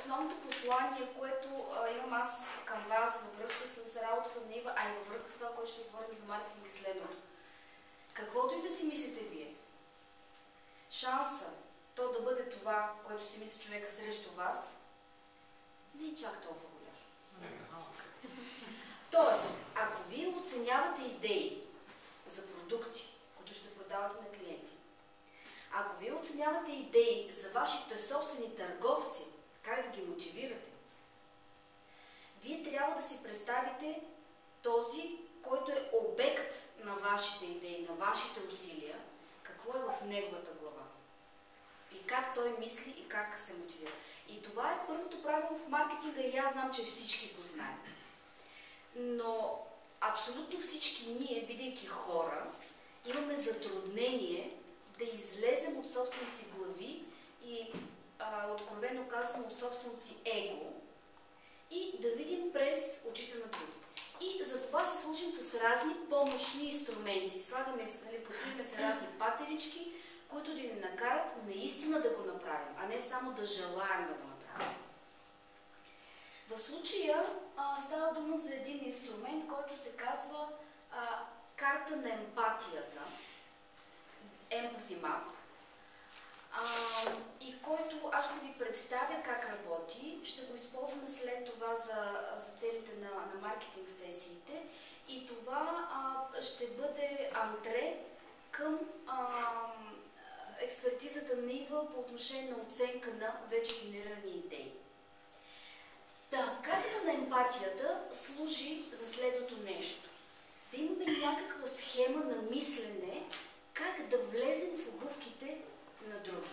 основното послание, което имам аз към вас във връзка с работата на Ива, а и във връзка с това, което ще говорим за маркетинг и следното. Каквото и да си мислите вие, шанса то да бъде това, което си мисли човека срещу вас, не е чак толкова голям. Тоест, ако вие оценявате идеи за продукти, които ще продавате на клиенти, ако вие оценявате идеи за вашите собствени търговци, как да ги мотивирате, вие трябва да си представите този, който е обект на вашите идеи, на вашите усилия, какво е в неговата глава. И как той мисли и как се мотивира. И това е първото правило в маркетинга и аз знам, че всички го знаят. Но абсолютно всички ние, бидейки хора, имаме затруднение да излезем от собствените си глави и откровено казано от собственото си его и да видим през очите на други. И за това се служим с разни помощни инструменти. Слагаме, подпиваме се разни патерички, които да ни накарат наистина да го направим, а не само да желаем да го направим. В случая става дума за един инструмент, който се казва карта на емпатията, Empathy Map, и който аз ще ви представя как работи. Ще го използваме след това за целите на маркетинг сесиите и това ще бъде антре към експертизата на Ива по отношение на оценка на вече генерирани идеи. Картата на емпатията служи за следното нещо. Да имаме някаква схема на мислене, как да влезем в обувките на други.